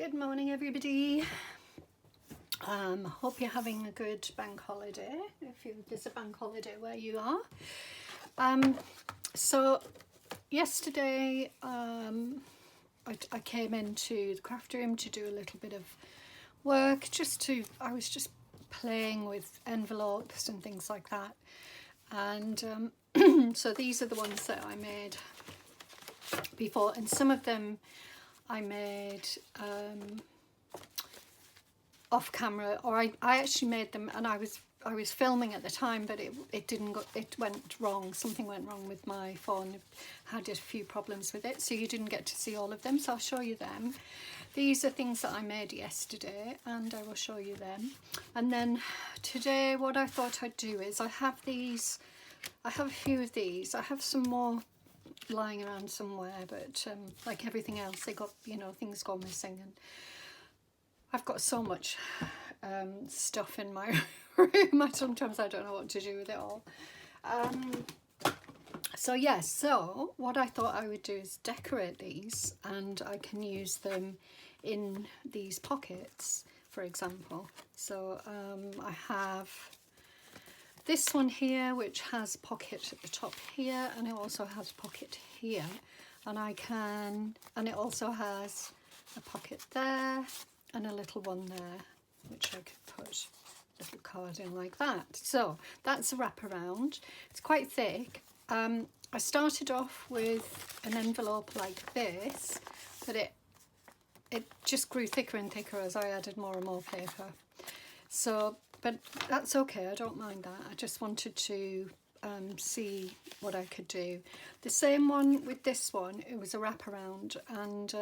Good morning, everybody. Hope you're having a good bank holiday, if there's a bank holiday where you are. So yesterday I came into the craft room to do a little bit of work, I was just playing with envelopes and things like that. And so these are the ones that I made before, and some of them I made off camera, or I actually made them, and I was filming at the time, but it didn't go, it went wrong. Something went wrong with my phone. It had a few problems with it, so you didn't get to see all of them. So I'll show you them. These are things that I made yesterday, and I will show you them. And then today, what I thought I'd do is I have a few of these. I have some more lying around somewhere, but like everything else, they got, things go missing, and I've got so much stuff in my room. Sometimes I don't know what to do with it all. So what I thought I would do is decorate these, and I can use them in these pockets, for example. So I have this one here, which has pocket at the top here, and it also has pocket here, and it also has a pocket there and a little one there, which I could put a little card in like that. So that's a wraparound. It's quite thick. I started off with an envelope like this, but it just grew thicker and thicker as I added more and more paper. So, but that's okay, I don't mind that. I just wanted to see what I could do. The same one with this one, it was a wraparound, and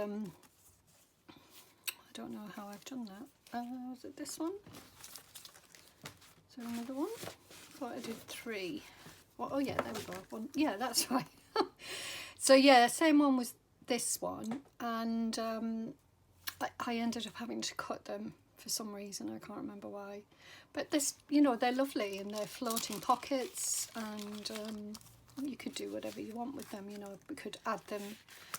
I don't know how I've done that. Was it this one? Is there another one? I thought I did three. Well, oh yeah, there we go. One. Yeah, that's right. So yeah, same one was this one, and I ended up having to cut them for some reason. I can't remember why. But this, they're lovely, and they're floating pockets, and you could do whatever you want with them. We could add them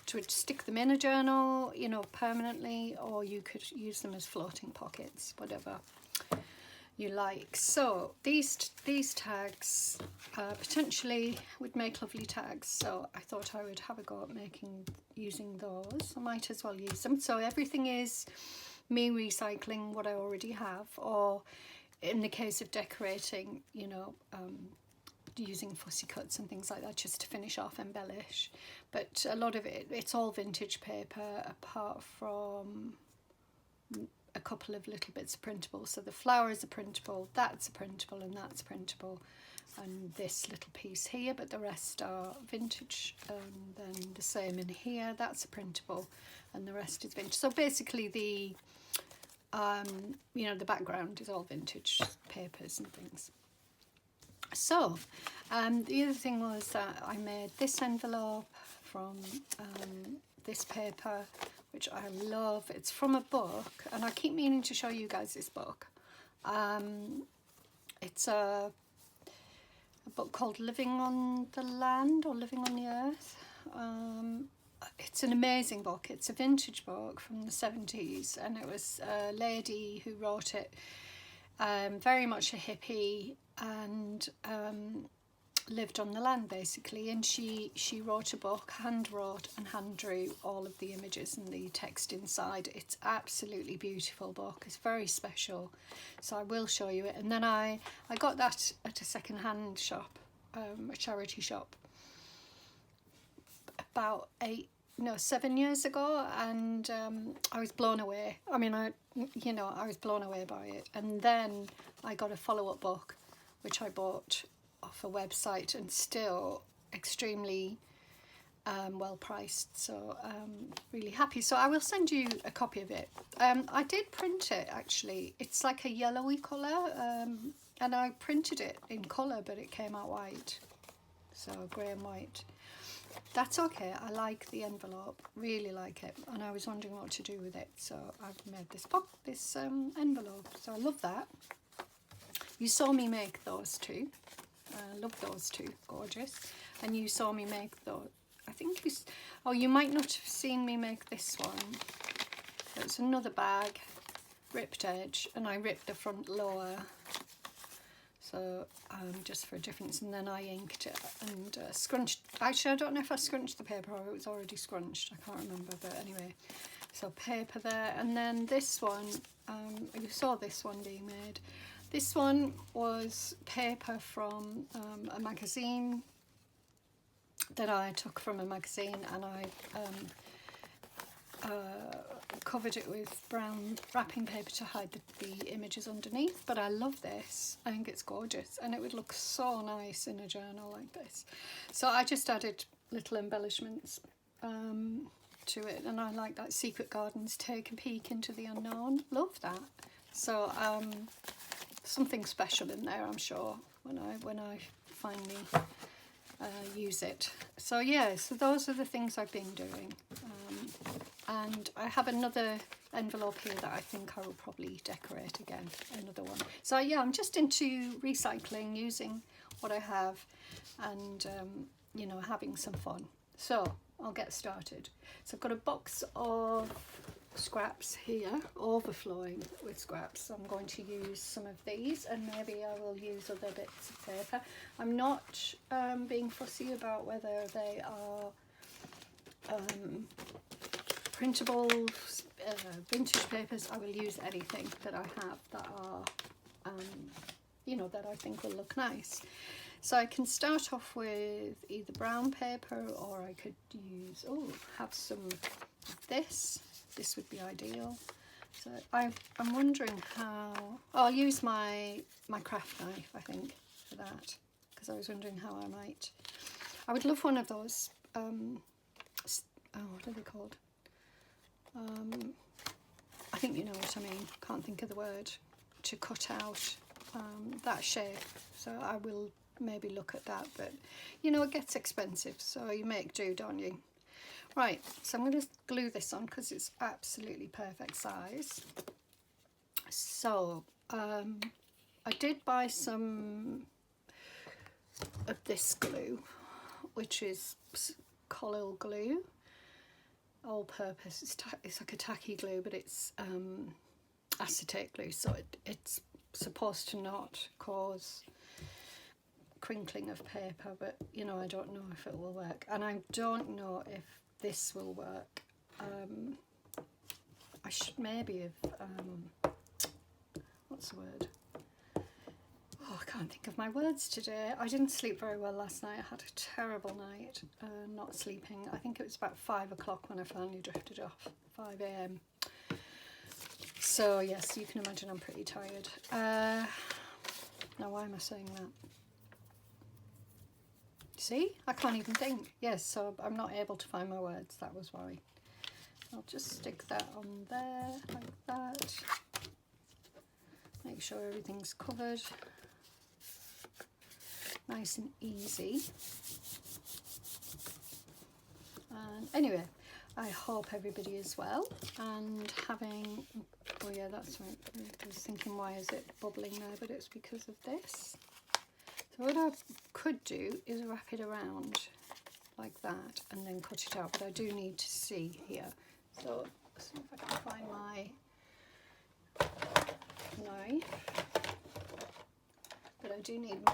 to stick them in a journal, permanently, or you could use them as floating pockets, whatever you like. So these tags potentially would make lovely tags, so I thought I would have a go at using those. I might as well use them. So everything is me recycling what I already have, or in the case of decorating, using fussy cuts and things like that just to finish off, embellish. But a lot of it's all vintage paper, apart from a couple of little bits of printable. So the flowers are printable, that's a printable, and that's printable, and this little piece here, but the rest are vintage. And then the same in here, that's a printable, and the rest is vintage. So basically the the background is all vintage papers and things. So the other thing was that I made this envelope from this paper, which I love. It's from a book, and I keep meaning to show you guys this book. It's a book called Living on the Land, or Living on the Earth. It's an amazing book. It's a vintage book from the 70s, and it was a lady who wrote it, very much a hippie, and lived on the land basically, and she wrote a book, hand wrote and hand drew all of the images and the text inside. It's absolutely beautiful book. It's very special, so I will show you it. And then I got that at a second-hand shop, a charity shop, about 7 years ago, and I was blown away. I mean, I was blown away by it. And then I got a follow-up book, which I bought off a website, and still extremely well priced, so really happy. So I will send you a copy of it. I did print it, actually. It's like a yellowy colour, and I printed it in colour, but it came out white, so grey and white. That's okay. I like the envelope, really like it, and I was wondering what to do with it, so I've made this envelope. So I love that. You saw me make those two. I love those two, gorgeous. And you saw me make those. I think you might not have seen me make this one. It's another bag, ripped edge, and I ripped the front lower, so just for a difference, and then I inked it and scrunched. Actually, I don't know if I scrunched the paper or it was already scrunched, I can't remember, but anyway. So paper there, and then this one, you saw this one being made. This one was paper from a magazine that I took from a magazine, and I covered it with brown wrapping paper to hide the images underneath. But I love this. I think it's gorgeous, and it would look so nice in a journal like this. So I just added little embellishments to it, and I like that Secret Gardens, take a peek into the unknown. Love that. So something special in there, I'm sure, when I finally use it. So yeah, so those are the things I've been doing, and I have another envelope here that I think I will probably decorate again, another one. So yeah, I'm just into recycling, using what I have, and you know, having some fun. So I'll get started. So I've got a box of scraps here, overflowing with scraps. So I'm going to use some of these, and maybe I will use other bits of paper. I'm not being fussy about whether they are printable, vintage papers. I will use anything that I have that are, you know, that I think will look nice. So I can start off with either brown paper, or I could use, have some of this. This would be ideal. So I'm wondering how, I'll use my craft knife, I think, for that, because I was wondering how I would love one of those, what are they called? I think you know what I mean, can't think of the word, to cut out that shape. So I will maybe look at that, but you know, it gets expensive, so you make do, don't you? Right, so I'm going to glue this on because it's absolutely perfect size. So I did buy some of this glue, which is Collil glue, all purpose. It's like a tacky glue, but it's acetate glue, so it's supposed to not cause crinkling of paper, but you know, I don't know if it will work, and I don't know if this will work. I should maybe have what's the word? Oh, I can't think of my words today. I didn't sleep very well last night. I had a terrible night, not sleeping. I think it was about 5 o'clock when I finally drifted off, 5 a.m. So yes, you can imagine I'm pretty tired. Now why am I saying that? See, I can't even think. Yes, so I'm not able to find my words. That was why. I'll just stick that on there like that. Make sure everything's covered. Nice and easy. And anyway, I hope everybody is well and having, oh yeah, that's right. I was thinking, why is it bubbling there? But it's because of this. So what I could do is wrap it around like that and then cut it out, but I do need to see here. So let's see if I can find my knife. But I do need my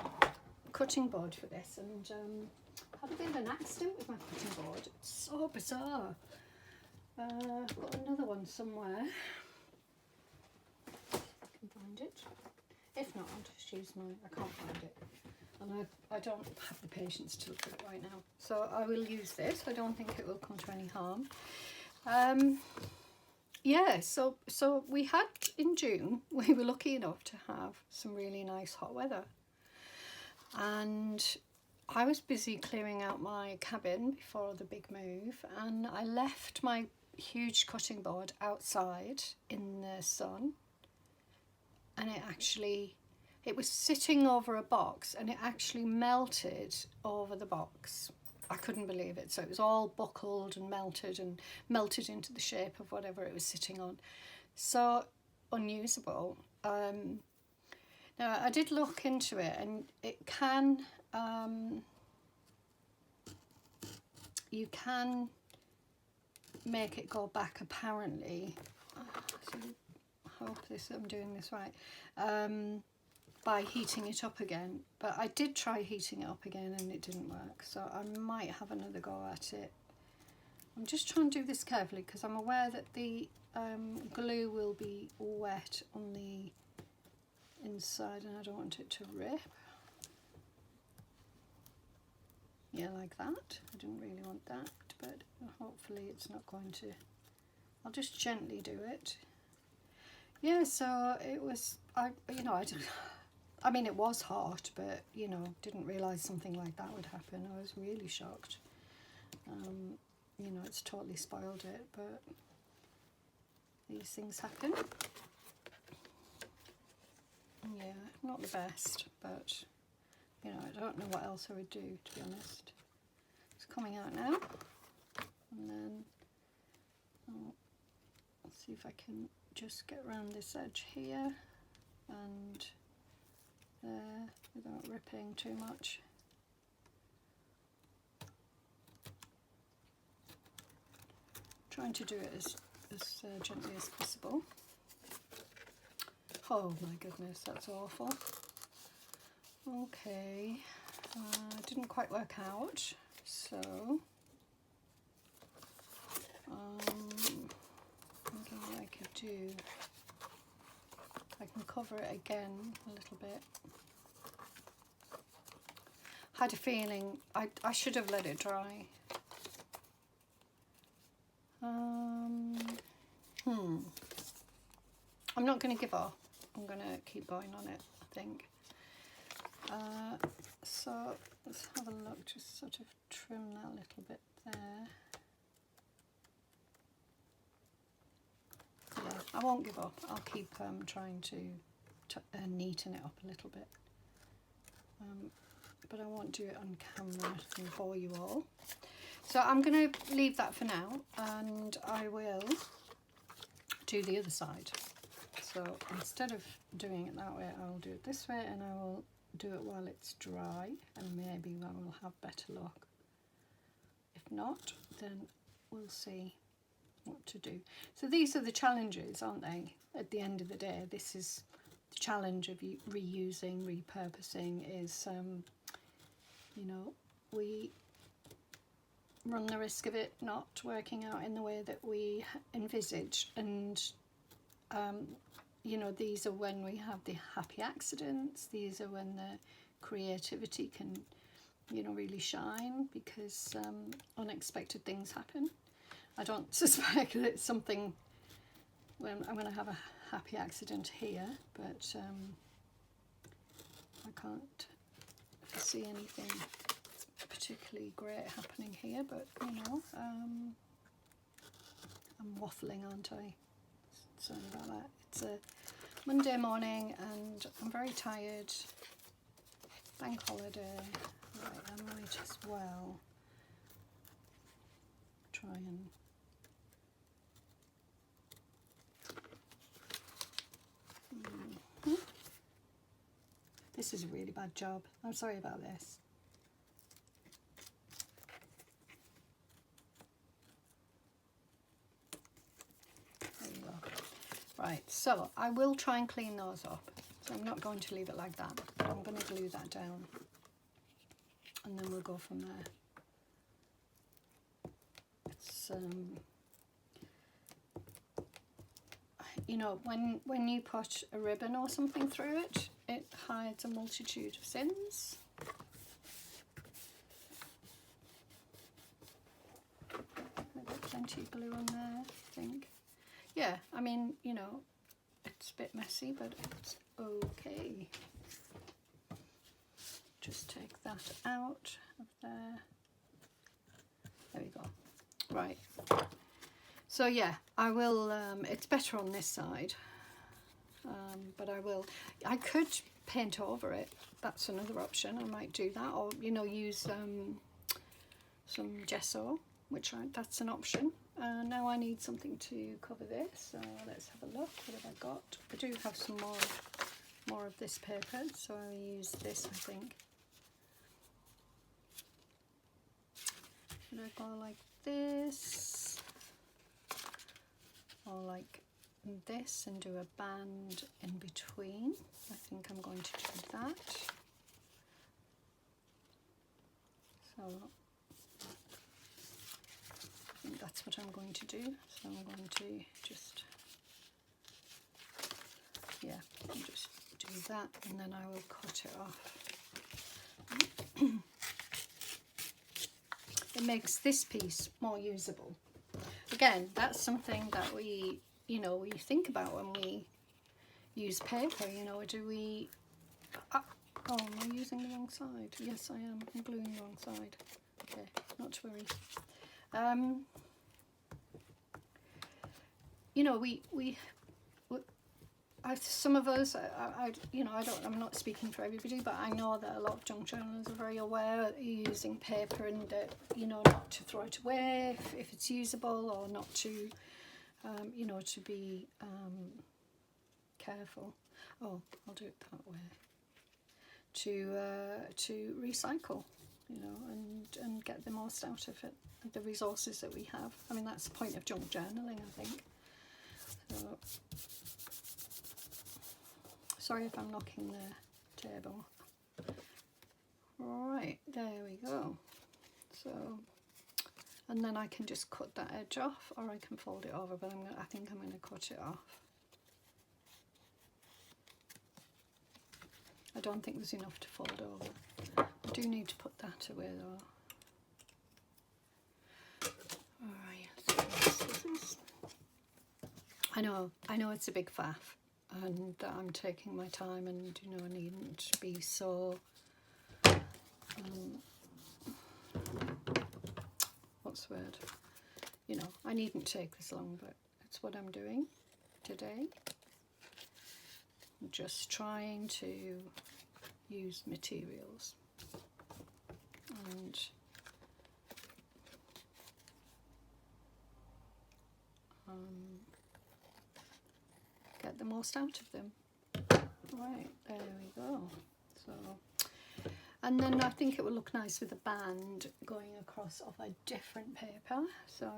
cutting board for this, and I had a bit of an accident with my cutting board. It's so bizarre. I've got another one somewhere. I can find it. If not, I'll just use I can't find it. And I don't have the patience to look at it right now. So I will use this. I don't think it will come to any harm. Yeah, so we had, in June, we were lucky enough to have some really nice hot weather. And I was busy clearing out my cabin before the big move, and I left my huge cutting board outside in the sun, and it was sitting over a box, and it actually melted over the box. I couldn't believe it. So it was all buckled and melted into the shape of whatever it was sitting on. So unusable. Now I did look into it, and it can, you can make it go back apparently So I hope I'm doing this right. By heating it up again, but I did try heating it up again and it didn't work, so I might have another go at it. I'm just trying to do this carefully because I'm aware that the glue will be wet on the inside and I don't want it to rip. Yeah, like that. I didn't really want that, but hopefully it's not going to. I'll just gently do it. Yeah, so it was, I mean, it was hot, but, you know, didn't realise something like that would happen. I was really shocked. You know, it's totally spoiled it, but these things happen. Yeah, not the best, but, you know, I don't know what else I would do, to be honest. It's coming out now. And then I'll see if I can just get around this edge here and there without ripping too much. Trying to do it as gently as possible. Oh my goodness, that's awful. Okay, didn't quite work out, so thinking what I could do. I can cover it again a little bit. Had a feeling I should have let it dry. I'm not going to give up. I'm going to keep going on it, I think. So let's have a look, just sort of trim that little bit there. Yeah, I won't give up. I'll keep trying to neaten it up a little bit. But I won't do it on camera and bore you all. So I'm going to leave that for now, and I will do the other side. So instead of doing it that way, I'll do it this way, and I will do it while it's dry, and maybe I will have better luck. If not, then we'll see what to do. So these are the challenges, aren't they? At the end of the day, this is the challenge of reusing, repurposing is, you know, we run the risk of it not working out in the way that we envisage, and you know, these are when we have the happy accidents. These are when the creativity can, you know, really shine, because unexpected things happen. I don't suspect that it's something when I'm going to have a happy accident here, but I can't see anything particularly great happening here, but you know, I'm waffling, aren't I? Sorry about that. It's a Monday morning and I'm very tired. Bank holiday. Right, I might as well try and This is a really bad job. I'm sorry about this. There you go. Right, so I will try and clean those up. So I'm not going to leave it like that. I'm going to glue that down. And then we'll go from there. It's, you know, when you put a ribbon or something through it, it hides a multitude of sins. I've got plenty of glue on there, I think. Yeah, I mean, you know, it's a bit messy, but it's okay. Just take that out of there. There we go. Right. So yeah, I will, it's better on this side, but I could paint over it. That's another option. I might do that, or, you know, use some gesso, that's an option. Now I need something to cover this, so let's have a look. What have I got? I do have some more of this paper, so I'll use this, I think. Should I go like this? Or like this and do a band in between. I think I'm going to do that. So I think that's what I'm going to do. So I'm going to just, yeah, I'll just do that and then I will cut it off. It makes this piece more usable. Again, that's something that we, you know, we think about when we use paper. You know, do we, oh, am I using the wrong side? Yes, I am. I'm gluing the wrong side. Okay, not to worry. You know, some of us, you know, I'm not speaking for everybody, but I know that a lot of junk journalists are very aware that you're using paper and, you know, not to throw it away if it's usable, or not to, you know, to be careful. Oh, I'll do it that way. To recycle, you know, and get the most out of it, the resources that we have. I mean, that's the point of junk journaling, I think. So, sorry if I'm knocking the table. Right, there we go. So, and then I can just cut that edge off, or I can fold it over, but I think I'm going to cut it off. I don't think there's enough to fold over. I do need to put that away though. Alright, so scissors. I know it's a big faff, and that I'm taking my time, and you know, I needn't be so what's the word, you know, I needn't take this long, but it's what I'm doing today. I'm just trying to use materials and get the most out of them. Right, there we go. So, and then I think it will look nice with a band going across of a different paper. So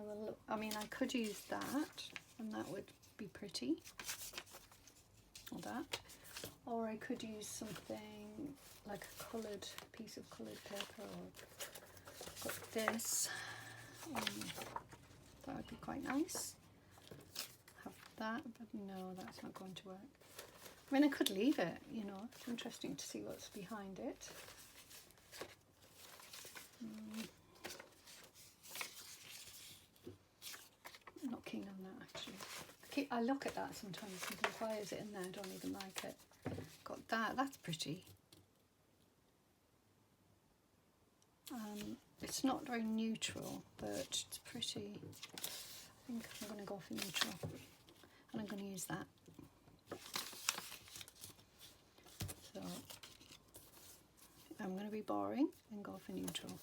I mean, I could use that, and that would be pretty, or that, or I could use something like a coloured piece of coloured paper, or got this. That would be quite nice. Have that, but no, that's not going to work. I mean, I could leave it, you know, it's interesting to see what's behind it. I'm not keen on that, actually. I look at that sometimes and think, why is it in there? I don't even like it. Got that, that's pretty. It's not very neutral, but it's pretty. I think I'm going to go for neutral, and I'm going to use that. So I'm going to be boring and go for neutral.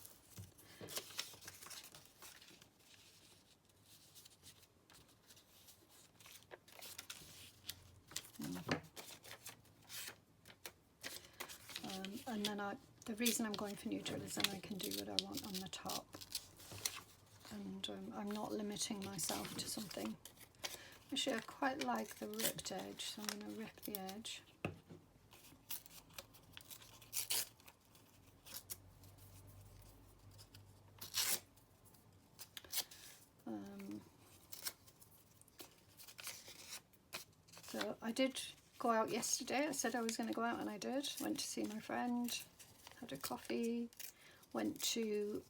And then the reason I'm going for neutral is then I can do what I want on the top, and I'm not limiting myself to something. Actually, I quite like the ripped edge, so I'm going to rip the edge. So I did go out yesterday. I said I was going to go out, and I did. Went to see my friend, had a coffee, went to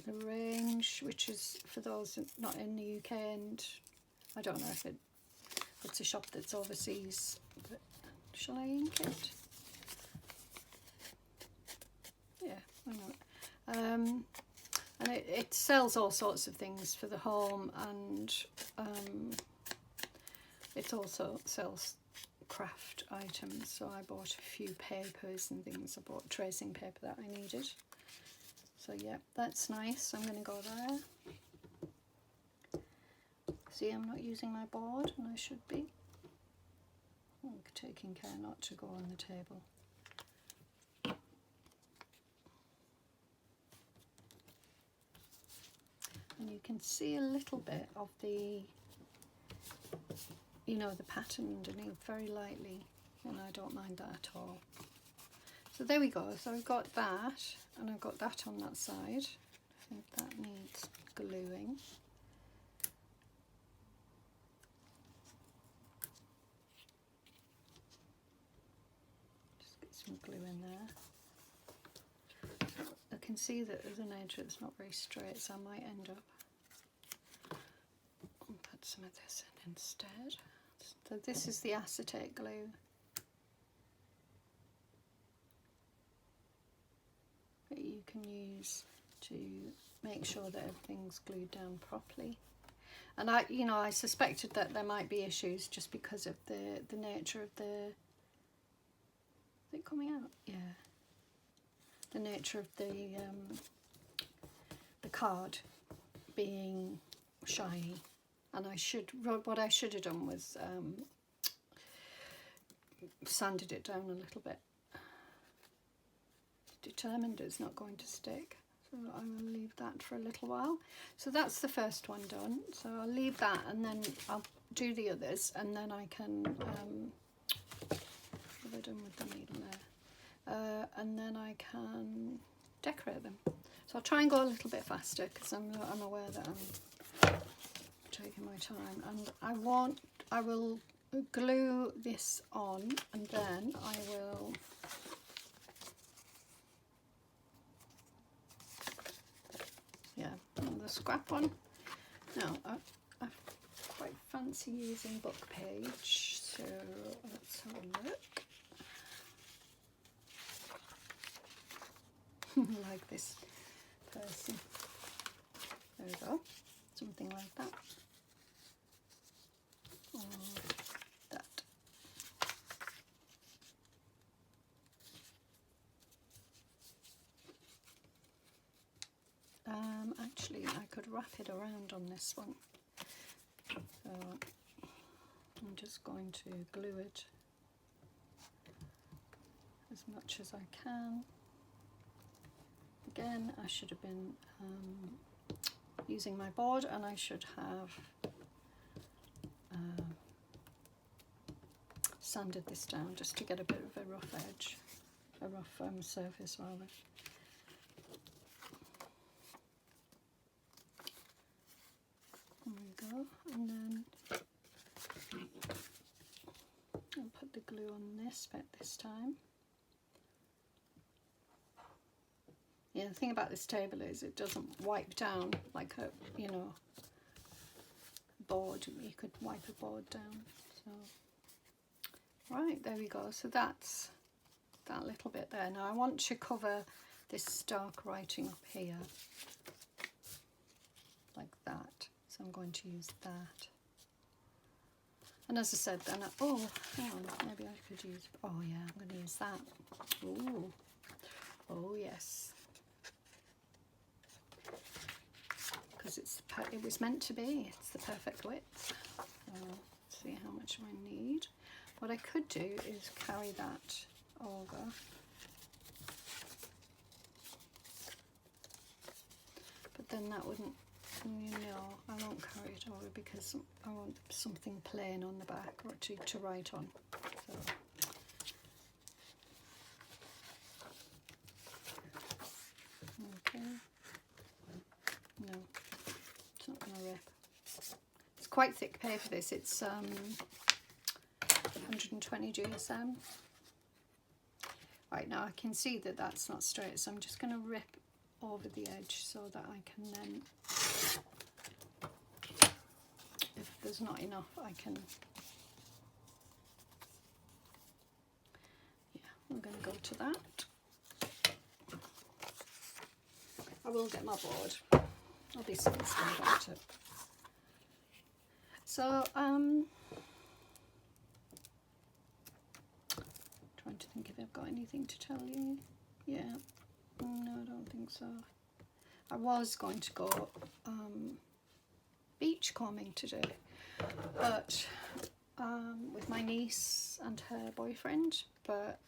the Range, which is, for those not in the UK, and I don't know if it's a shop that's overseas, but shall I ink it? Yeah, why not? And it sells all sorts of things for the home, and it also sells craft items. So I bought a few papers and things. I bought tracing paper that I needed. So yeah, that's nice. I'm going to go there. See, I'm not using my board, and I should be. I'm taking care not to go on the table. And you can see a little bit of the you know, the pattern underneath very lightly, and I don't mind that at all. So there we go. So I've got that, and I've got that on that side. I think that needs gluing. Just get some glue in there. I can see that there's an edge that's not very straight, so I might end up and put some of this in instead. So this is the acetate glue. That you can use to make sure that everything's glued down properly. And I suspected that there might be issues just because of the nature of the. Is it coming out? Yeah. The nature of the card being shiny, and what I should have done was sanded it down a little bit. Determined it's not going to stick, so I will leave that for a little while. So that's the first one done, so I'll leave that, and then I'll do the others, and then I can what have I done with the needle there, and then I can decorate them. So I'll try and go a little bit faster because I'm aware that I'm taking my time, and I will glue this on, and then I will the scrap one. Now I quite fancy using book page, so let's have a look. Like this person. There we go. Something like that. Or that. Actually, I could wrap it around on this one. So I'm just going to glue it as much as I can. Again, I should have been using my board, and I should have sanded this down just to get a bit of a rough edge, a rough surface rather. There we go, and then I'll put the glue on this bit this time. Yeah, the thing about this table is it doesn't wipe down like a, board. You could wipe a board down. So, right, there we go. So that's that little bit there. Now I want to cover this dark writing up here, like that. So I'm going to use that. And as I said, then oh, hang on, maybe I could use. Oh yeah, I'm going to use that. Ooh, oh yes. Because it was meant to be. It's the perfect width. So let's see how much I need. What I could do is carry that over. But then that wouldn't, I won't carry it over because I want something plain on the back or to write on. So. Okay. No. It's not going to rip. It's quite thick paper this, it's 120 GSM. Right, now I can see that that's not straight, so I'm just going to rip over the edge so that I can then, if there's not enough, I can, yeah, I'm going to go to that. I will get my board. I'll be sensible about it. So, trying to think if I've got anything to tell you. Yeah, no, I don't think so. I was going to go beach combing today, but with my niece and her boyfriend, but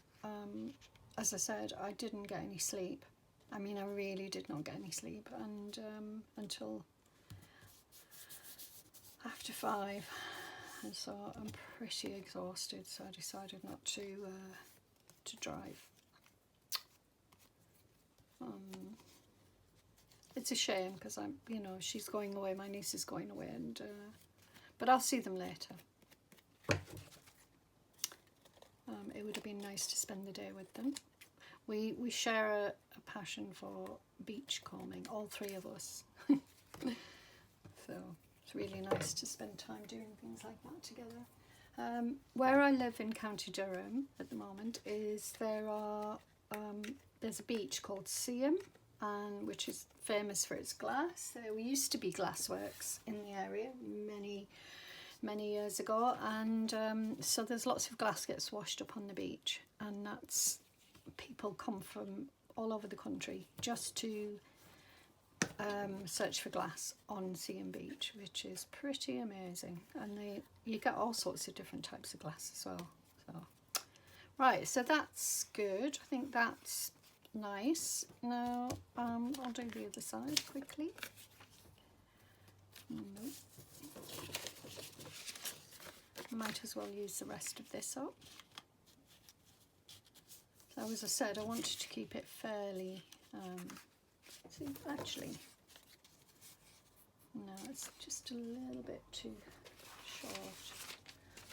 as I said, I didn't get any sleep. I mean, I really did not get any sleep, and until after 5, and so I'm pretty exhausted, so I decided not to drive. It's a shame because I'm, you know, she's going away, my niece is going away, and but I'll see them later. It would have been nice to spend the day with them. We share a passion for beach combing, all three of us. So it's really nice to spend time doing things like that together. Where I live in County Durham at the moment is there's a beach called Seaham, and which is famous for its glass. There used to be glassworks in the area many years ago, and so there's lots of glass gets washed up on the beach, and that's people come from all over the country just to search for glass on Seaham Beach, which is pretty amazing, and you get all sorts of different types of glass as well. So right, so that's good. I think that's nice. Now I'll do the other side quickly. Might as well use the rest of this up. So as I said, I wanted to keep it fairly, see, actually, no, it's just a little bit too short.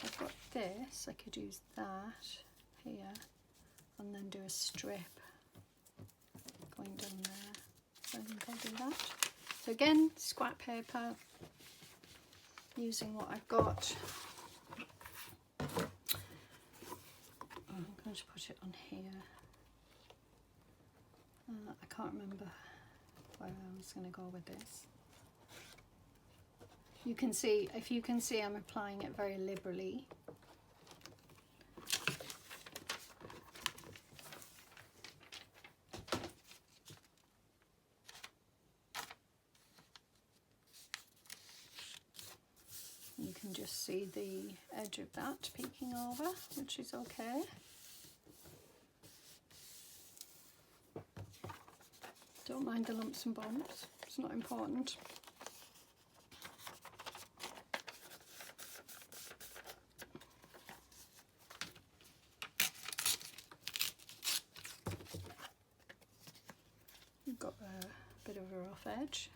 I've got this, I could use that here, and then do a strip going down there. So I think I'll do that. So again, scrap paper, using what I've got. I'm going to put it on here. I can't remember where I was going to go with this. You can see, if you can see, I'm applying it very liberally. You can just see the edge of that peeking over, which is okay. Don't mind the lumps and bumps, it's not important. You've got a bit of a rough edge.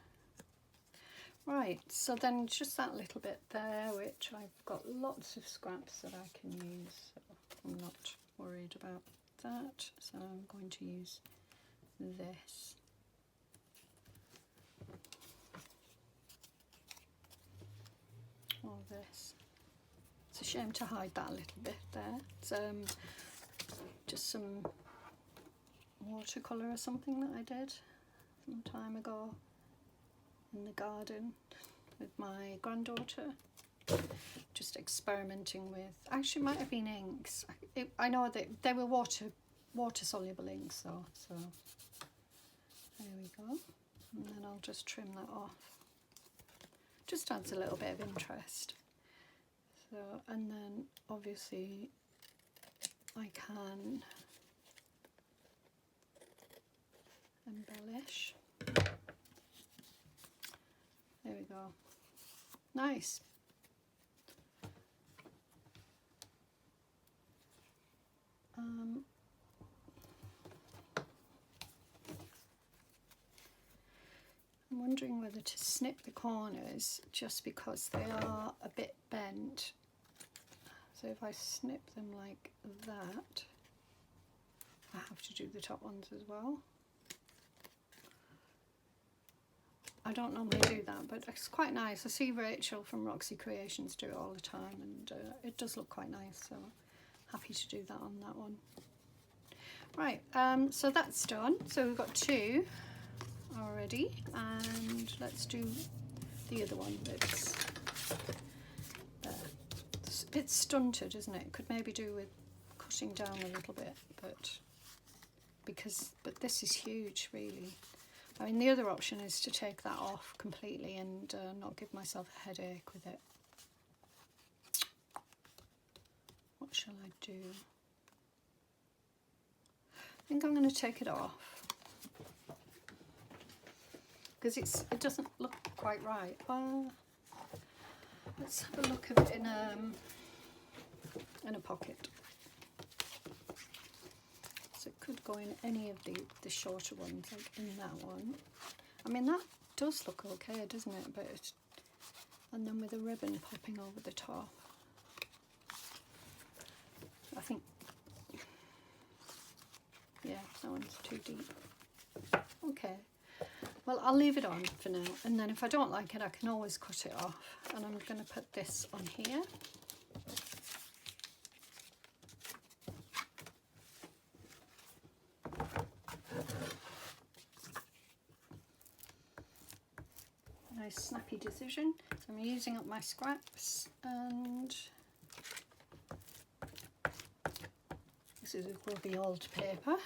Right, so then just that little bit there, which I've got lots of scraps that I can use, so I'm not worried about that. So I'm going to use this. Or this. It's a shame to hide that a little bit there. It's just some watercolour or something that I did some time ago in the garden with my granddaughter, just experimenting with, actually might have been inks. I know that they were water soluble inks, so there we go. And then I'll just trim that off. Just adds a little bit of interest. So, and then obviously I can embellish. There we go. Nice. I'm wondering whether to snip the corners just because they are a bit bent. So if I snip them like that, I have to do the top ones as well. I don't normally do that, but it's quite nice. I see Rachel from Roxy Creations do it all the time, and it does look quite nice, so happy to do that on that one. Right, so that's done. So we've got two already, and let's do the other one that's there. It's a bit stunted, isn't it? Could maybe do with cutting down a little bit, but this is huge, really. I mean, the other option is to take that off completely and not give myself a headache with it. What shall I do? I think I'm going to take it off because it doesn't look quite right. Well, let's have a look at it in a pocket. So it could go in any of the shorter ones, like in that one. I mean, that does look okay, doesn't it? But and then with a ribbon popping over the top, I think, yeah, that one's too deep. Okay, well, I'll leave it on for now, and then if I don't like it, I can always cut it off. And I'm going to put this on here. Nice snappy decision. So I'm using up my scraps, and this is a grubby old paper.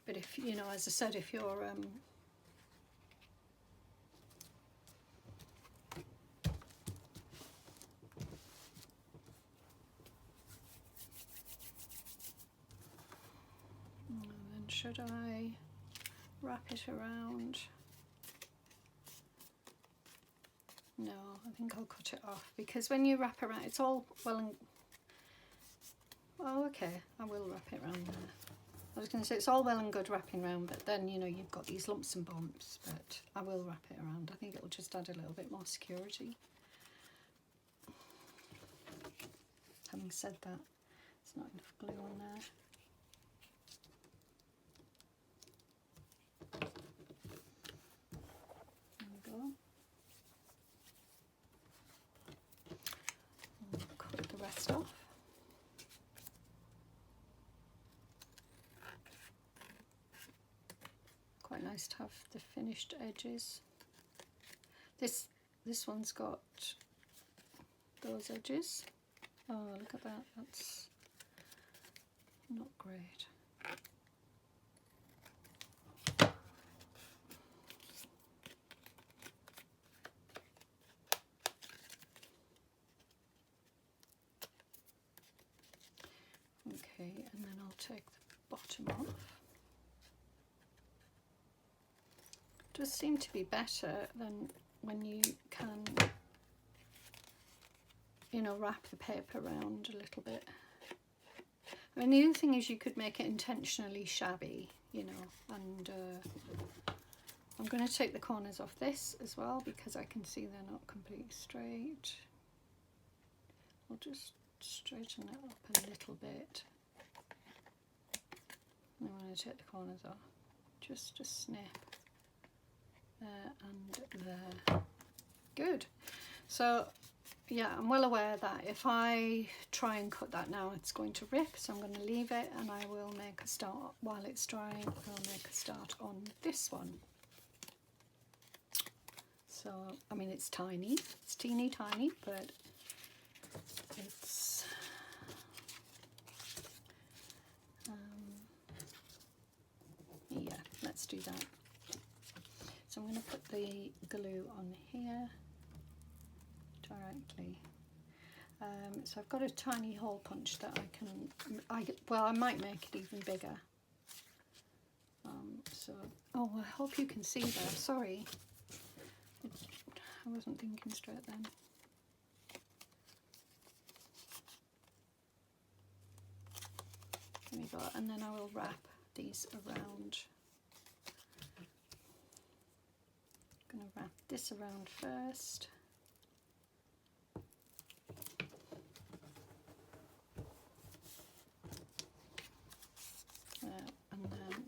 But if, you know, as I said, if you're and then should I wrap it around? No, I think I'll cut it off, because when you wrap around, it's all well and... Oh, okay, I will wrap it around there. I was going to say it's all well and good wrapping around, but then, you know, you've got these lumps and bumps, but I will wrap it around. I think it'll just add a little bit more security. Having said that, there's not enough glue on there. There we go. I'll cut the rest off. Quite nice to have the finished edges. This one's got those edges. Oh, look at that. That's not great. Okay, and then I'll take the bottom off. Does seem to be better than when you can, you know, wrap the paper around a little bit. I mean, the other thing is you could make it intentionally shabby, you know, and I'm going to take the corners off this as well, because I can see they're not completely straight. I'll just straighten it up a little bit. And I'm going to take the corners off, just a snip. And there. Good. So yeah, I'm well aware that if I try and cut that now, it's going to rip, so I'm going to leave it, and I will make a start while it's drying. I'll make a start on this one. So I mean, it's tiny, it's teeny tiny, but it's yeah, let's do that. So I'm going to put the glue on here directly. So I've got a tiny hole punch that I might make it even bigger. So, oh, I hope you can see that. Sorry, I wasn't thinking straight then. There we go, and then I will wrap these around. I'm going to wrap this around first. And then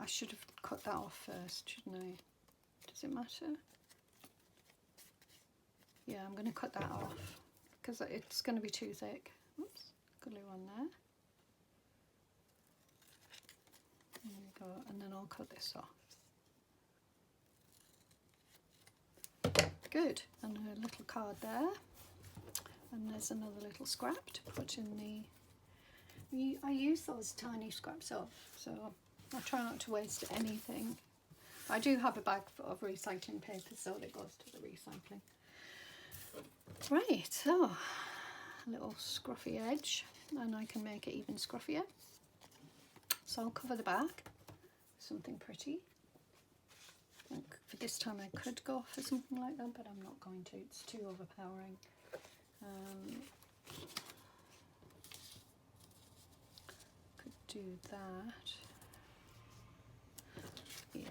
I should have cut that off first, shouldn't I? Does it matter? Yeah, I'm going to cut that off because it's going to be too thick. Oops, glue on there. There we go, and then I'll cut this off. Good, and a little card there, and there's another little scrap to put in the... I use those tiny scraps off, so I try not to waste anything. I do have a bag of recycling paper, so that goes to the recycling. Right, so a little scruffy edge, and I can make it even scruffier. So I'll cover the back with something pretty. I think for this time I could go for something like that, but I'm not going to, it's too overpowering. Could do that. Yeah.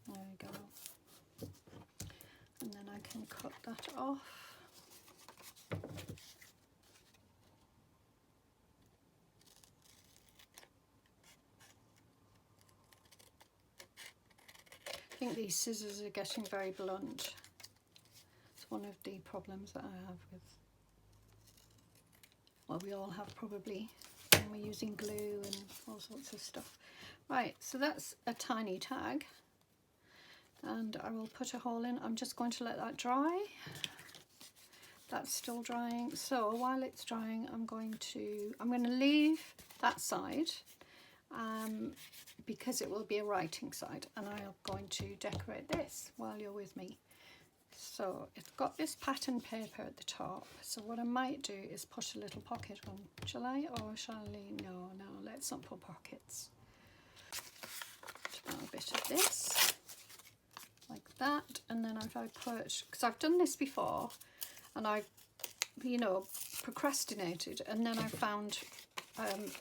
There we go. And then I can cut that off. I think these scissors are getting very blunt. It's one of the problems that I have with, well, we all have probably when we're using glue and all sorts of stuff. Right, so that's a tiny tag, and I will put a hole in. I'm just going to let that dry. That's still drying. So while it's drying, I'm going to leave that side because it will be a writing side, and I am going to decorate this while you're with me. So it's got this pattern paper at the top, so what I might do is put a little pocket on. Shall I, or shall I? No, let's not put pockets. A bit of this like that, and then if I put, because I've done this before and I, you know, procrastinated, and then I found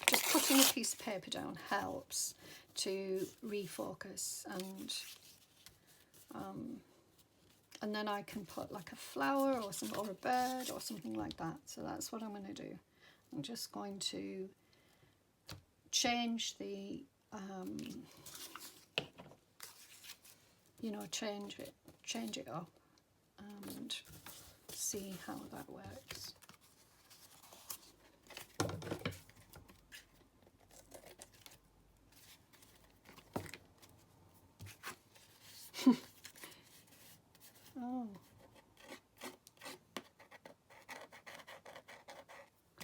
just putting a piece of paper down helps to refocus, and then I can put like a flower or a bird or something like that. So that's what I'm going to do. I'm just going to change the you know, change it up and see how that works. Oh,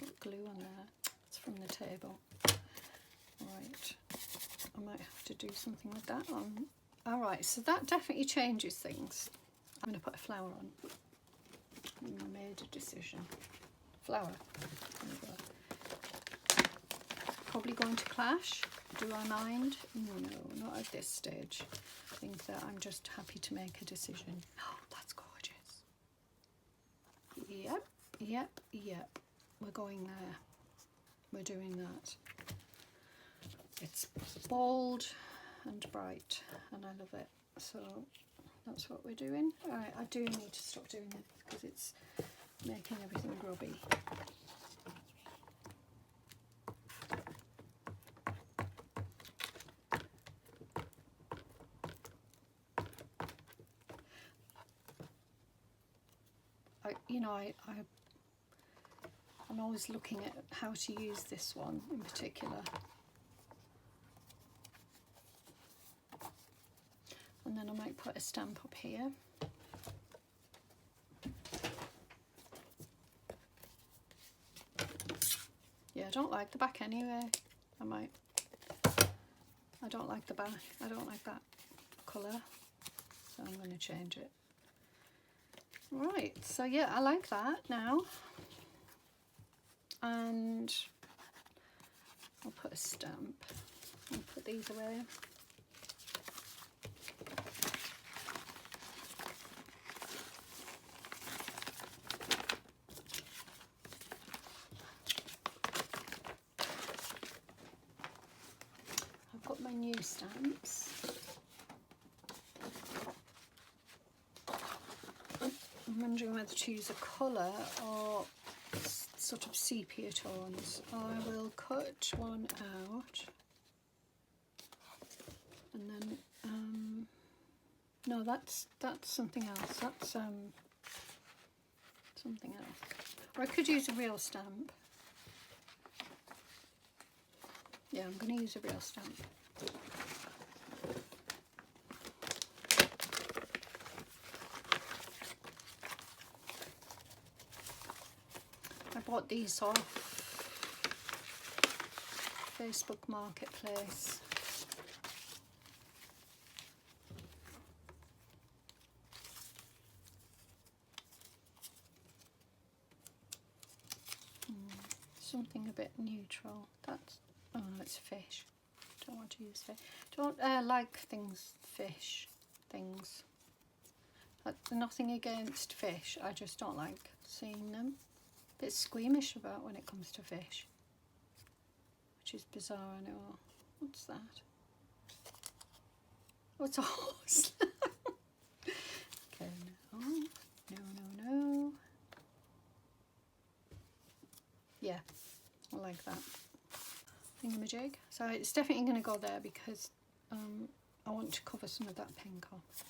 got glue on there. It's from the table. Right, I might have to do something with that on. All right, so that definitely changes things. I'm going to put a flower on. I made a decision. Flower. There we go. Probably going to clash. Do I mind? No, not at this stage. I think that I'm just happy to make a decision. Oh, that's gorgeous. Yep. We're going there. We're doing that. It's bold and bright, and I love it. So that's what we're doing. All right, I do need to stop doing it because it's making everything grubby. I'm always looking at how to use this one in particular. And then I might put a stamp up here. Yeah, I don't like the back anyway. I don't like the back. I don't like that colour. So I'm going to change it. Right, so yeah, I like that now. And I'll put a stamp. I'll put these away. I've got my new stamps. I'm wondering whether to use a colour or sort of sepia tones. I will cut one out, and then no, that's something else. That's something else. Or I could use a real stamp. Yeah, I'm going to use a real stamp. bought these off Facebook Marketplace. Something a bit neutral. That's, oh no, it's fish. Don't want to use fish. Don't like things, fish things. Nothing against fish, I just don't like seeing them. A bit squeamish about when it comes to fish, which is bizarre, I know. What's that? Oh, it's a horse. Okay, no. Yeah, I like that thingamajig. So it's definitely going to go there because I want to cover some of that pink off.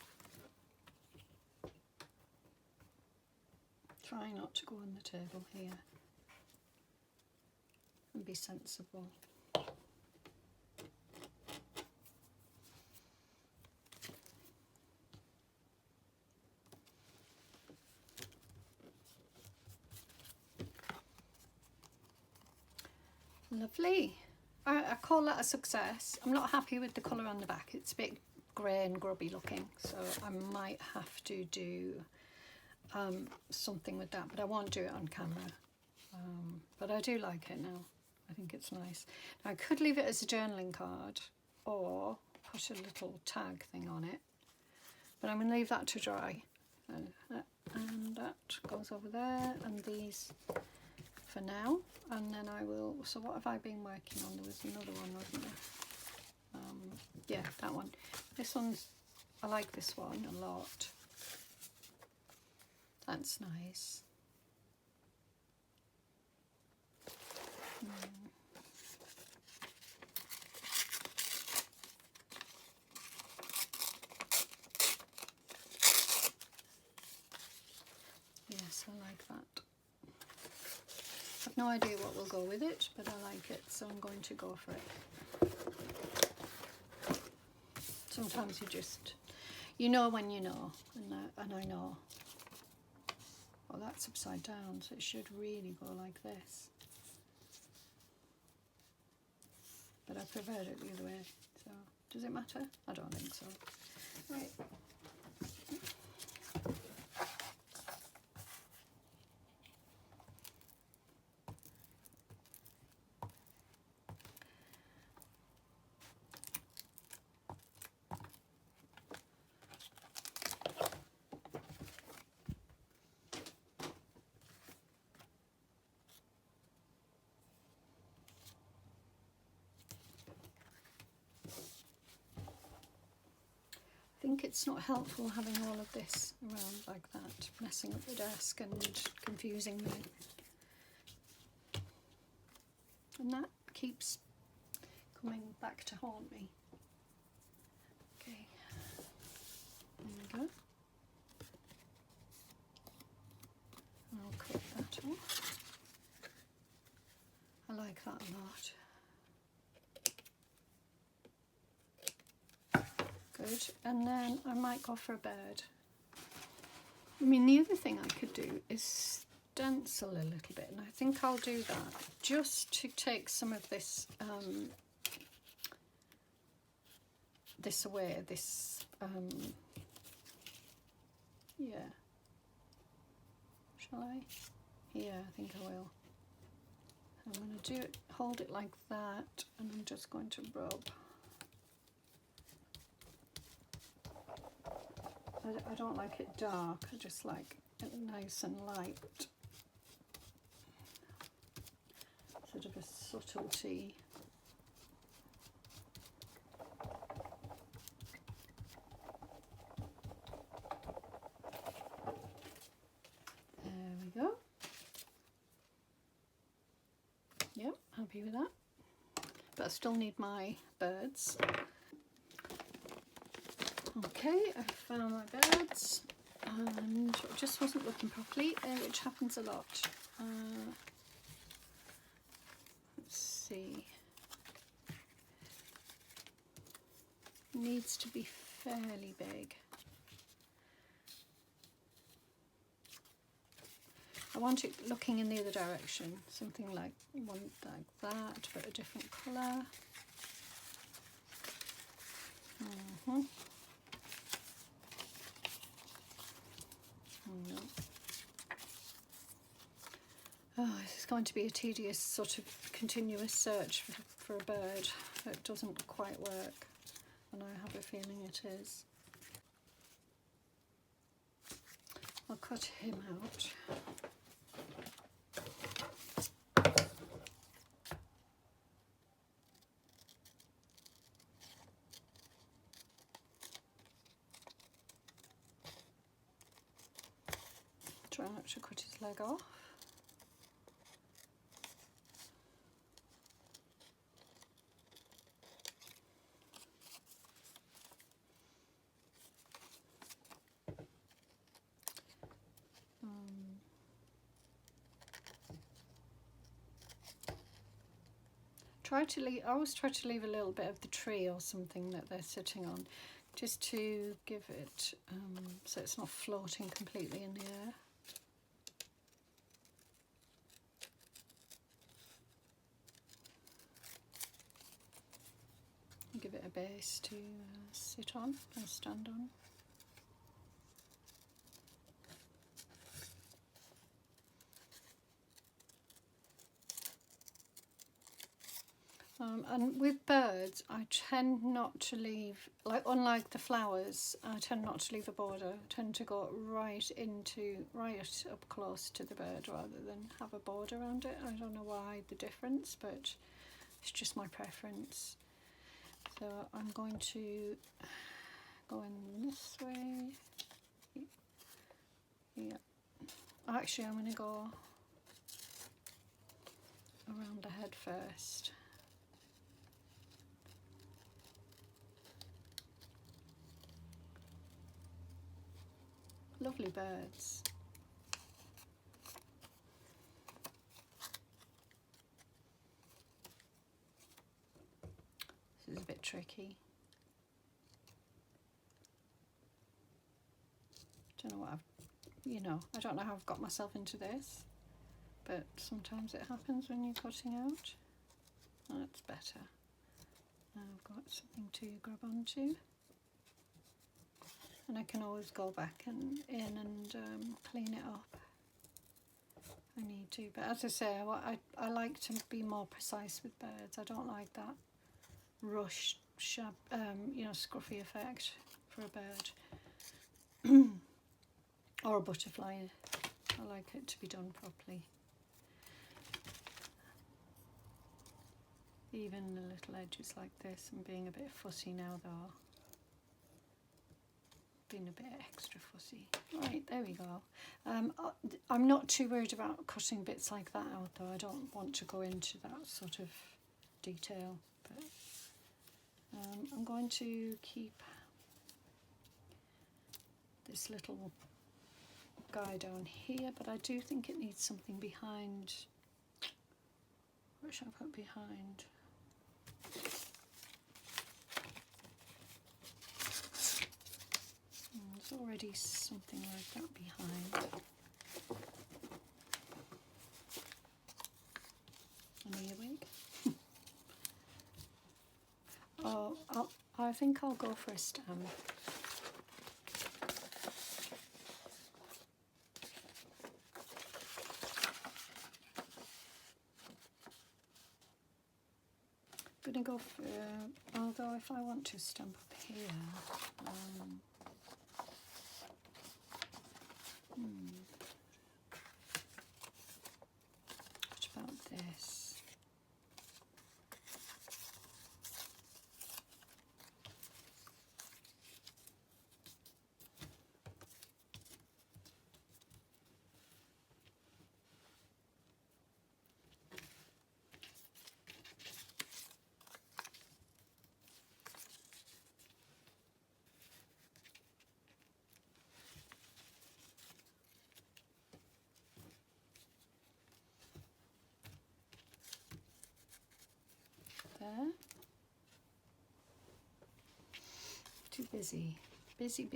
Try not to go on the table here and be sensible. Lovely. I call that a success. I'm not happy with the colour on the back. It's a bit grey and grubby looking, so I might have to do something with that, but I won't do it on camera. But I do like it now. I think it's nice. Now I could leave it as a journaling card or put a little tag thing on it, but I'm going to leave that to dry. And that goes over there, and these for now, and then I will. So what have I been working on? There was another one, wasn't there? Yeah, that one. This one's, I like this one a lot. That's nice. Yes, I like that. I've no idea what will go with it, but I like it, so I'm going to go for it. Sometimes you know when you know, and I know. Well, that's upside down, so it should really go like this. But I prefer it the other way, so does it matter? I don't think so. Right. I think it's not helpful having all of this around like that, messing up the desk and confusing me. And that keeps coming back to haunt me. Okay, there we go. I'll cut that off. I like that a lot. Good, and then I might go for a bird. I mean, the other thing I could do is stencil a little bit, and I think I'll do that just to take some of this this away, this yeah. Shall I? Yeah, I think I will. I'm going to do it, hold it like that, and I'm just going to rub. I don't like it dark, I just like it nice and light. Sort of a subtlety. There we go. Yep, happy with that. But I still need my birds. Okay, I found my birds and it just wasn't looking properly, which happens a lot. Let's see. Needs to be fairly big. I I want it looking in the other direction, something like one like that, but a different colour. No. Oh, this is going to be a tedious sort of continuous search for a bird. It doesn't quite work, and I have a feeling it is. I'll cut him out. Try not to cut his leg off. I always try to leave a little bit of the tree or something that they're sitting on, just to give it so it's not floating completely in the air. Give it a base to sit on and stand on. And with birds, I tend not to leave, like unlike the flowers, I tend not to leave a border. I tend to go right up close to the bird rather than have a border around it. I don't know why the difference, but it's just my preference. So I'm going to go in this way. Yeah. Actually, I'm going to go around the head first. Lovely birds. This is a bit tricky. Don't know what I don't know how I've got myself into this, but sometimes it happens when you're cutting out. That's better. Now I've got something to grab onto. And I can always go back and clean it up if I need to. But as I say, I like to be more precise with birds. I don't like that rushed, scruffy effect for a bird. Or a butterfly. I like it to be done properly. Even the little edges like this. I'm being a bit fussy now though. Being a bit extra fussy. Right, there we go. I'm not too worried about cutting bits like that out though. I don't want to go into that sort of detail, but I'm going to keep this little guy down here, but I do think it needs something behind. What should I put behind? There's already something like that behind. An earwig. Oh, I think I'll go for a stem. I'm going to go for, although if I want to stamp up here, what about this? There. Too busy. Busy.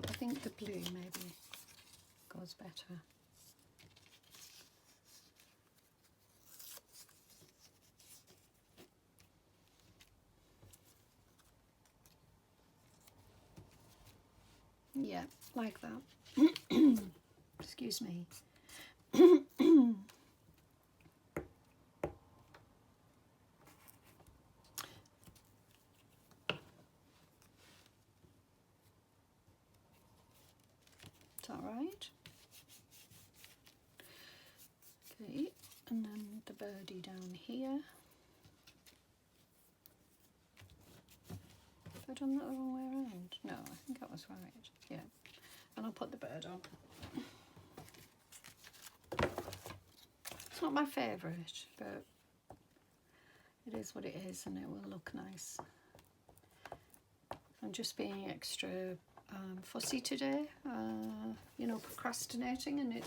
I think the blue maybe goes better. Yeah, like that. Excuse me. Is that right? Okay, and then the birdie down here. Have I done that the wrong way around? No, I think that was right. Yeah, and I'll put the bird on. It's not my favourite, but it is what it is, and it will look nice. I'm just being extra fussy today, you know, procrastinating, and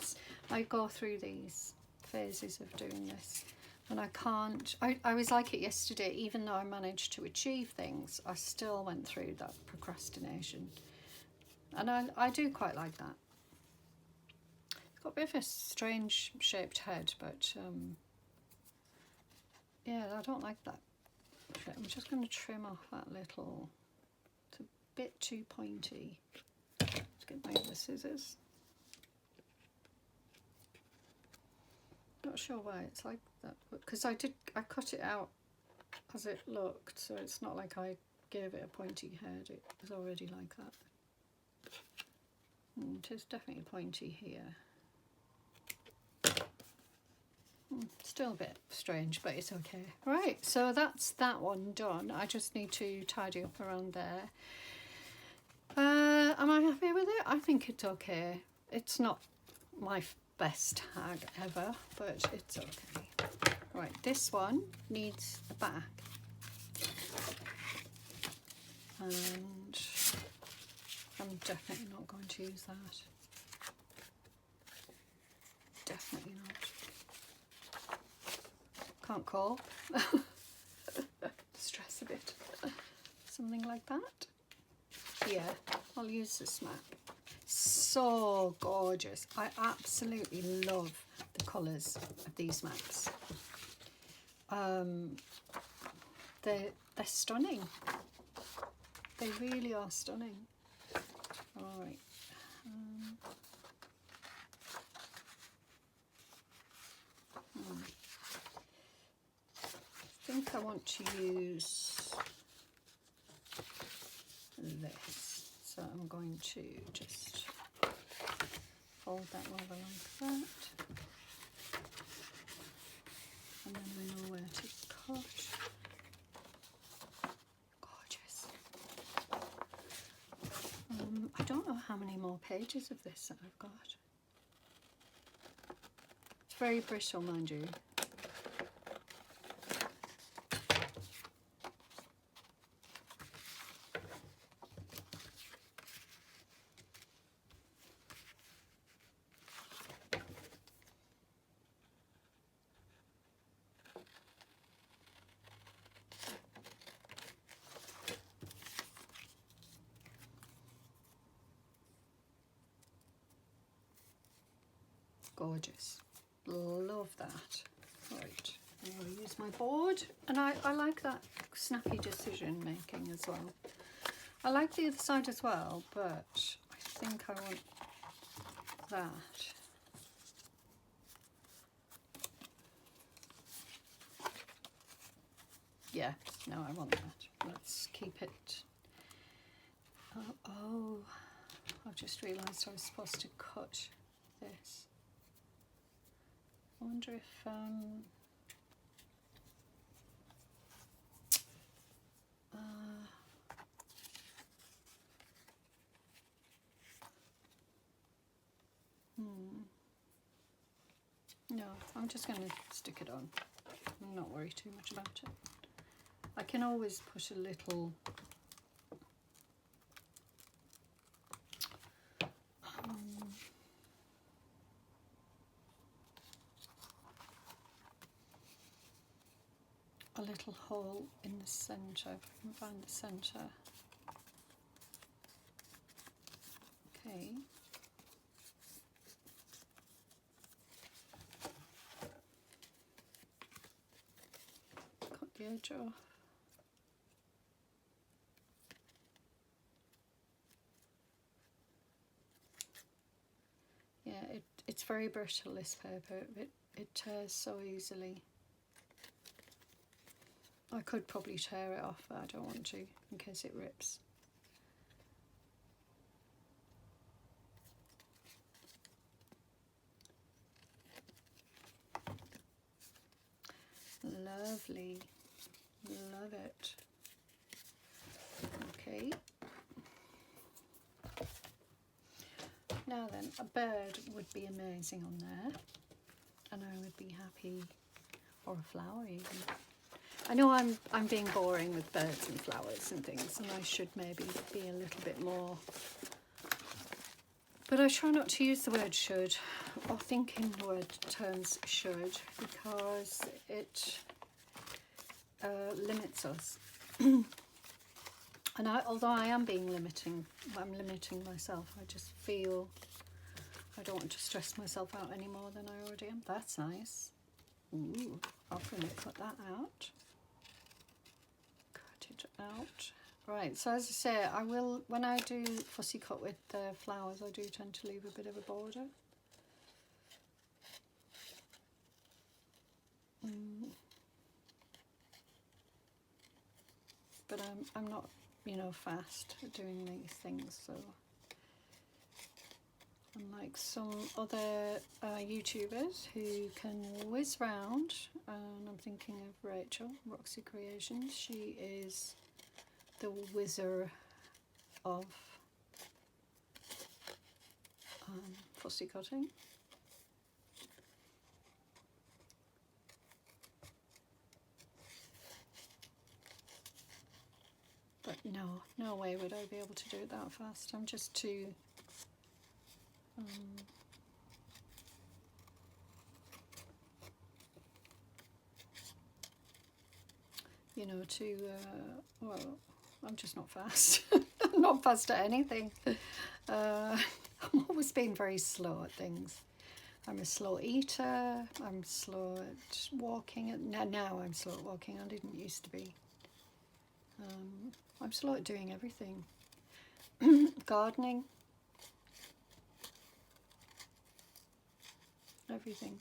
I go through these phases of doing this, and I can't. I was like it yesterday. Even though I managed to achieve things, I still went through that procrastination, and I do quite like that. It's got a bit of a strange shaped head, but yeah, I don't like that. I'm just going to trim off that little. It's a bit too pointy. Let's get my other scissors. Not sure why it's like that, because I cut it out as it looked, so it's not like I gave it a pointy head. It was already like that. It is definitely pointy here. Still a bit strange, but it's okay. Right, so that's that one done. I just need to tidy up around there. Am I happy with it? I think it's okay. It's not my best tag ever, but it's okay. Right, this one needs a back. And I'm definitely not going to use that. Definitely not. Can't call. Stress a bit. Something like that. Yeah, I'll use this map. So gorgeous. I absolutely love the colours of these maps. They're stunning. They really are stunning. All right. I think I want to use this, so I'm going to just fold that over like that, and then we know where to cut. Gorgeous. I don't know how many more pages of this that I've got. It's very brittle, mind you. Gorgeous. Love that. Right, I'll use my board, and I like that snappy decision making as well. I like the other side as well, but I think I want that. Yeah, no, I want that. Let's keep it. Oh, I've just realised I was supposed to cut this. I wonder if no, I'm just going to stick it on and not worry too much about it. I can always put a little hole in the centre, if I can find the centre. Okay. Cut the edge off. very brittle, this paper. It tears so easily. I could probably tear it off, but I don't want to in case it rips. Lovely. Love it. Okay. Now then, a bird would be amazing on there, and I would be happy, or a flower even. I know I'm being boring with birds and flowers and things, and I should maybe be a little bit more, but I try not to use the word should or think in word terms should, because it limits us. And although I am I'm limiting myself. I just feel I don't want to stress myself out any more than I already am. That's nice. Ooh, I'm going to cut that out. Cut it out. Right, so as I say, I will, when I do fussy cut with the flowers, I do tend to leave a bit of a border. But I'm not, you know, fast at doing these things, so unlike some other YouTubers who can whiz round, and I'm thinking of Rachel, Roxy Creations. She is the whizzer of fussy cutting. But no way would I be able to do it that fast. I'm just too you know, well, I'm just not fast. I'm not fast at anything. I'm always being very slow at things. I'm a slow eater. I'm slow at walking. Now I'm slow at walking. I didn't used to be. I'm slow at doing everything. Gardening. Everything.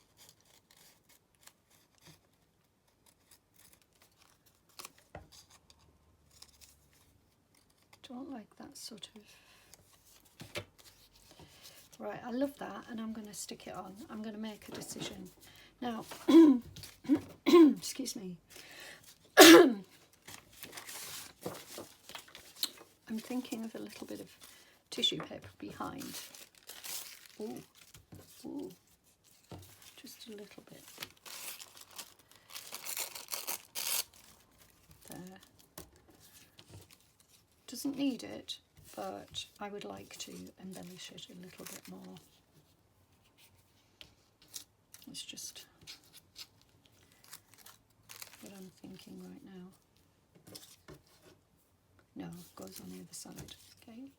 Don't like that sort of. Right, I love that, and I'm going to stick it on. I'm going to make a decision now. Excuse me. I'm thinking of a little bit of tissue paper behind. Ooh, ooh, just a little bit. There. Doesn't need it, but I would like to embellish it a little bit more. It's just what I'm thinking right now. No, it goes on the other side, okay?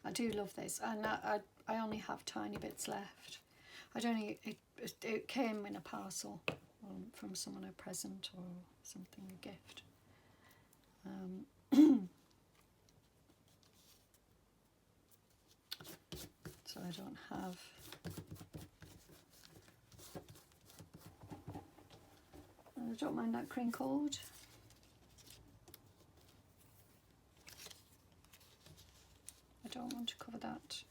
I do love this, and I only have tiny bits left. It came in a parcel from someone, a present or something, a gift. So I don't have. I don't mind that crinkled. I don't want to cover that.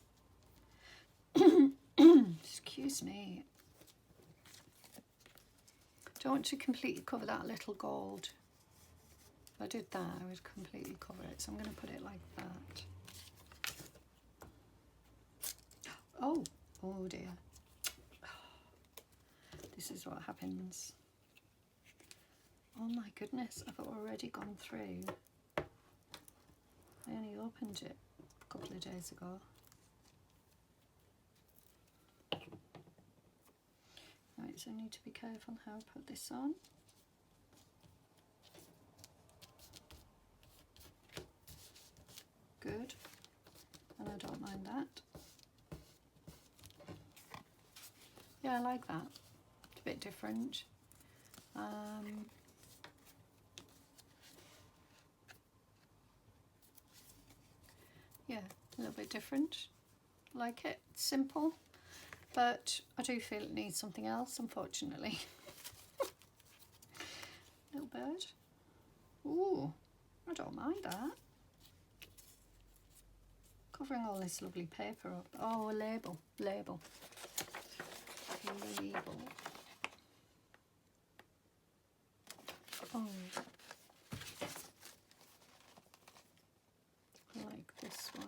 Excuse me. Don't want to completely cover that little gold. If I did that, I would completely cover it. So I'm going to put it like that. Oh dear. This is what happens. Oh my goodness, I've already gone through. I only opened it a couple of days ago. Right, so I need to be careful how I put this on. Good, and I don't mind that. Yeah, I like that. It's a bit different. Yeah, a little bit different. like it. It's simple, but I do feel it needs something else, unfortunately. Little bird. Ooh, I don't mind that. Covering all this lovely paper up. Oh, a label. Label. Label. Oh. I like this one.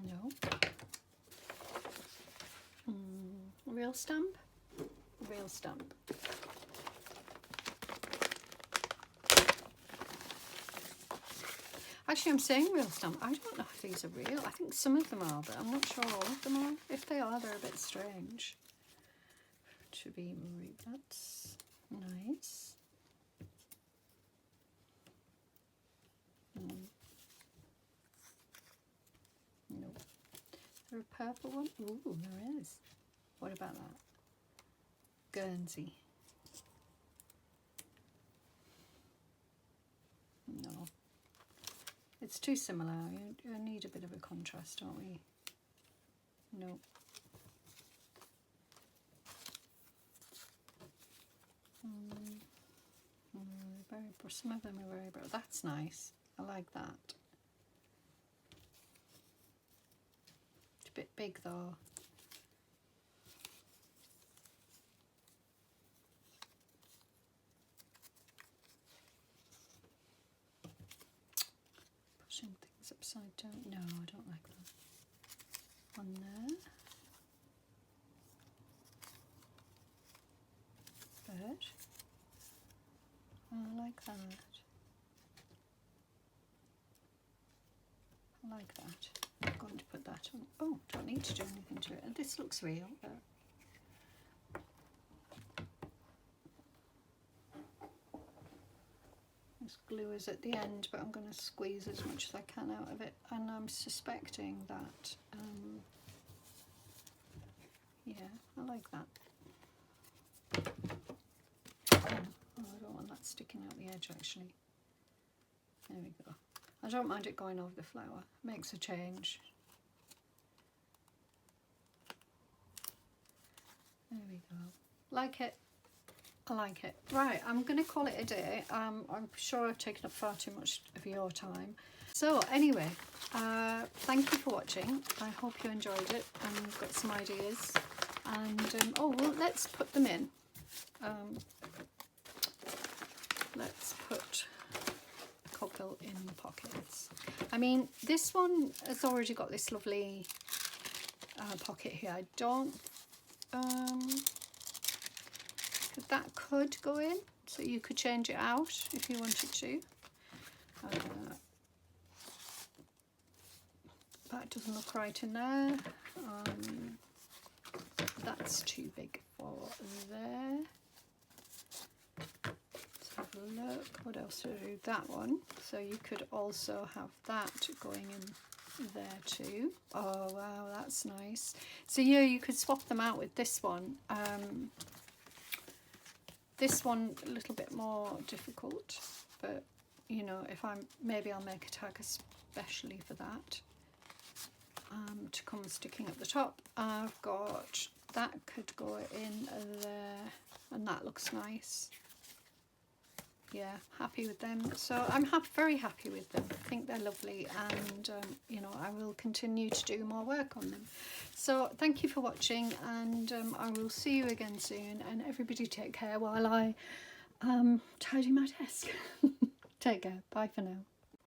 No. Real stamp? Real stamp. Actually, I'm saying real stamp. I don't know if these are real. I think some of them are, but I'm not sure all of them are. If they are, they're a bit strange. To be maroon. That's nice. No. Is there a purple one? Ooh, there is. What about that? Guernsey. No. It's too similar. You need a bit of a contrast, don't we? No. Some of them are very bright. That's nice. I like that. It's a bit big though. Pushing things upside down. No, I don't like that. One there. Bird. I like that. I like that. I'm going to put that on. Oh, don't need to do anything to it. And this looks real. But this glue is at the end, but I'm going to squeeze as much as I can out of it. And I'm suspecting that, yeah, I like that. Oh, I don't want that sticking out the edge actually. There we go. I don't mind it going over the flower. Makes a change. There we go. Like it. I like it. Right, I'm going to call it a day. I'm sure I've taken up far too much of your time. So anyway, thank you for watching. I hope you enjoyed it and got some ideas. And oh well, let's put them in. Let's put a couple in the pockets. I mean, this one has already got this lovely pocket here. I don't. That could go in, so you could change it out if you wanted to. That doesn't look right in there. That's too big for there. Let's have a look. What else to do? That one. So you could also have that going in there too. Oh wow, that's nice. So yeah, you could swap them out with this one. This one a little bit more difficult, but you know, if maybe I'll make a tag especially for that. To come sticking at the top. I've got that could go in there, and that looks nice. Yeah, happy with them. So I'm very happy with them. I think they're lovely, and you know, I will continue to do more work on them. So thank you for watching, and I will see you again soon. And everybody take care while I tidy my desk. Take care. Bye for now.